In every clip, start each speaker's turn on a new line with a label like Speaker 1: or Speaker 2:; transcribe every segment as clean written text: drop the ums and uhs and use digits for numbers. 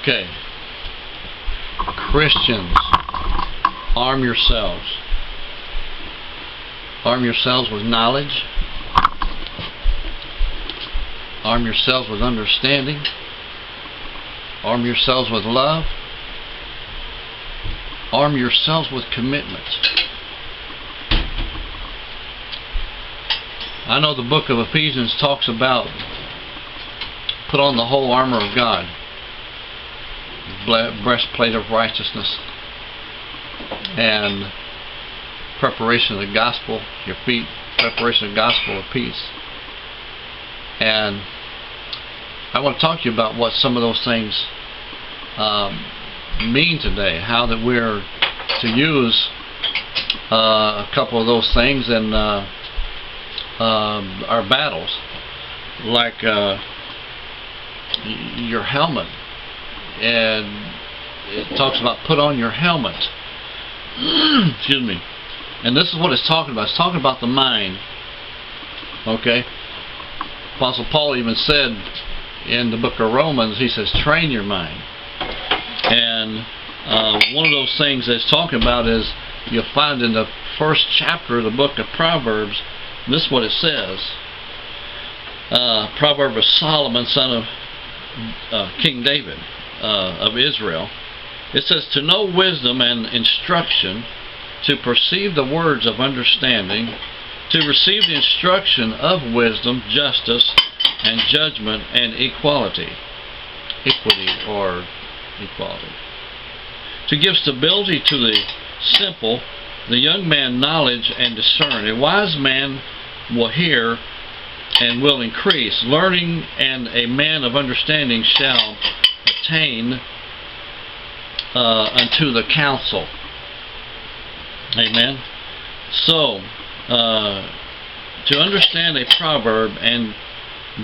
Speaker 1: Okay. Christians, arm yourselves. Arm yourselves with knowledge. Arm yourselves with understanding. Arm yourselves with love. Arm yourselves with commitment. I know the book of Ephesians talks about put on the whole armor of God, breastplate of righteousness, and preparation of the gospel, your feet, preparation of the gospel of peace. And I want to talk to you about what some of those things mean today, how that we're to use a couple of those things in our battles, like your helmet. And it talks about put on your helmet. Excuse me. And this is what it's talking about. It's talking about the mind. Okay? Apostle Paul even said in the book of Romans, he says, train your mind. And one of those things that it's talking about is, you'll find in the first chapter of the book of Proverbs, this is what it says. Proverb of Solomon, son of King David of Israel. It says, to know wisdom and instruction, to perceive the words of understanding, to receive the instruction of wisdom, justice, and judgment, and equality. Equity or equality. To give stability to the simple, the young man knowledge and discern. A wise man will hear and will increase. Learning and a man of understanding shall attain unto the counsel. Amen. So, to understand a proverb and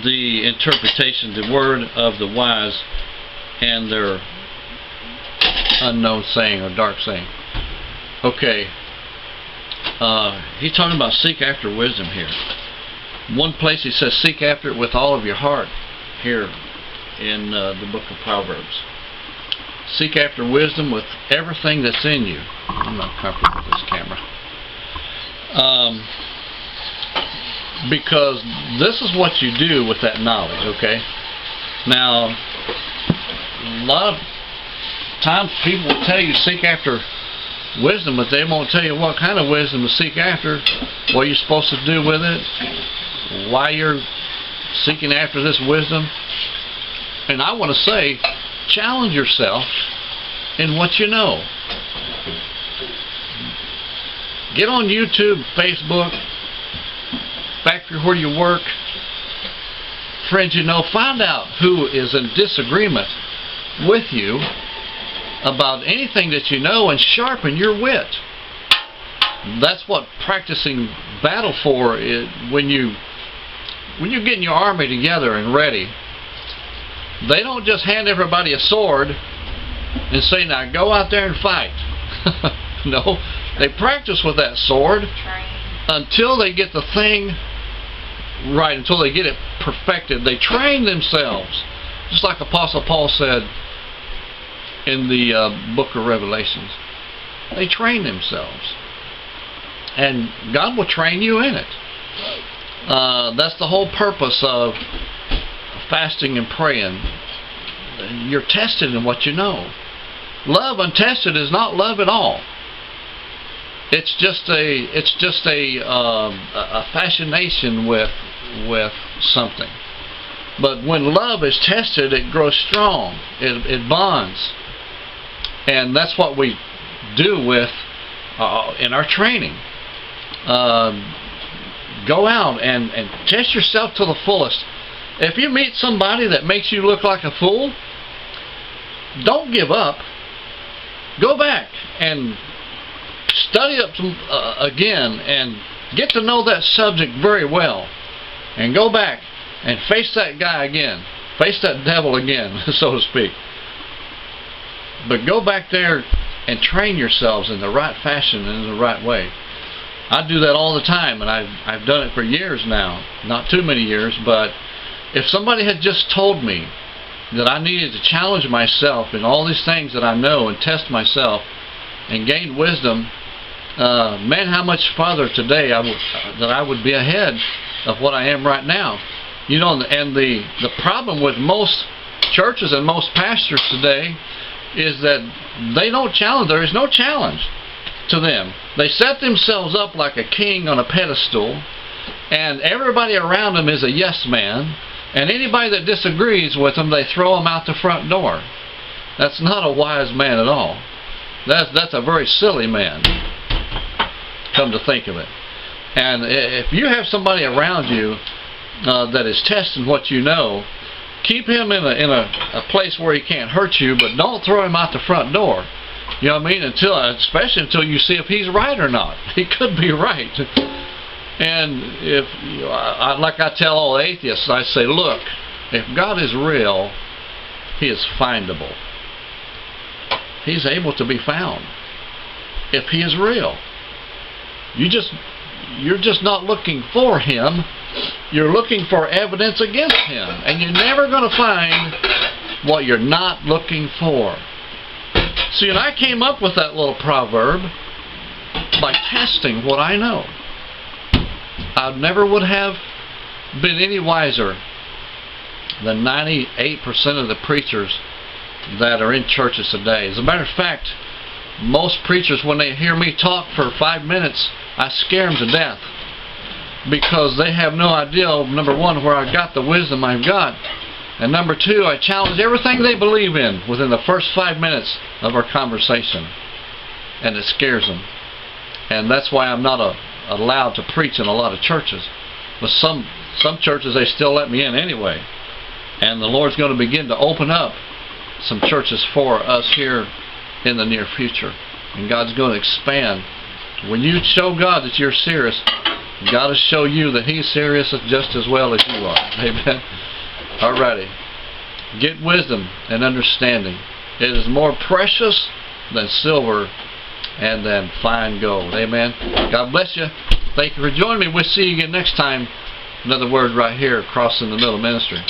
Speaker 1: the interpretation, the word of the wise and their unknown saying or dark saying. Okay. He's talking about seek after wisdom here. One place he says seek after it with all of your heart here in the book of Proverbs. Seek after wisdom with everything that's in you. I'm not comfortable with this camera. Because this is what you do with that knowledge, okay? Now, a lot of times people will tell you seek after wisdom, but they won't tell you what kind of wisdom to seek after, what you're supposed to do with it, why you're seeking after this wisdom. And I want to say, challenge yourself in what you know. Get on YouTube, Facebook, factory where you work, friends you know, find out who is in disagreement with you about anything that you know and sharpen your wit. That's what practicing battle for is. When you're getting your army together and ready, they don't just hand everybody a sword and say, now go out there and fight. No, they practice with that sword until they get the thing right, until they get it perfected. They train themselves, just like Apostle Paul said in the book of Revelations. They train themselves, and God will train you in it. That's the whole purpose of fasting and praying. You're tested in what you know. Love untested is not love at all. It's just a fascination with something. But when love is tested, it grows strong. It bonds. And that's what we do with in our training. Go out and test yourself to the fullest. If you meet somebody that makes you look like a fool, don't give up. Go back and study up some, again and get to know that subject very well. And go back and face that guy again. Face that devil again, so to speak. But go back there and train yourselves in the right fashion and in the right way. I do that all the time, and I've done it for years now. Not too many years, but if somebody had just told me that I needed to challenge myself in all these things that I know and test myself and gain wisdom, man, how much farther today I would be ahead of what I am right now. You know, and the problem with most churches and most pastors today is that they don't challenge. There is no challenge to them. They set themselves up like a king on a pedestal, and everybody around them is a yes man, and anybody that disagrees with them, they throw them out the front door. That's not a wise man at all. That's a very silly man, come to think of it. And if you have somebody around you that is testing what you know, keep him in a place where he can't hurt you, but don't throw him out the front door. You know what I mean? Especially until you see if he's right or not. He could be right. And if like I tell all atheists, I say, look, if God is real, He is findable. He's able to be found if He is real. You're just not looking for Him. You're looking for evidence against Him, and you're never going to find what you're not looking for. See, and I came up with that little proverb by testing what I know. I never would have been any wiser than 98% of the preachers that are in churches today. As a matter of fact, most preachers, when they hear me talk for 5 minutes, I scare them to death, because they have no idea, number one, where I got the wisdom I've got, and number two, I challenge everything they believe in within the first 5 minutes of our conversation, and it scares them. And that's why I'm not allowed to preach in a lot of churches. But some churches, they still let me in anyway, and the Lord's going to begin to open up some churches for us here in the near future, and God's going to expand. When you show God that you're serious, God will show you that He's serious just as well as you are. Amen. Alrighty. Get wisdom and understanding. It is more precious than silver and than fine gold. Amen. God bless you. Thank you for joining me. We'll see you again next time. Another word right here, Crossing the Middle Ministry.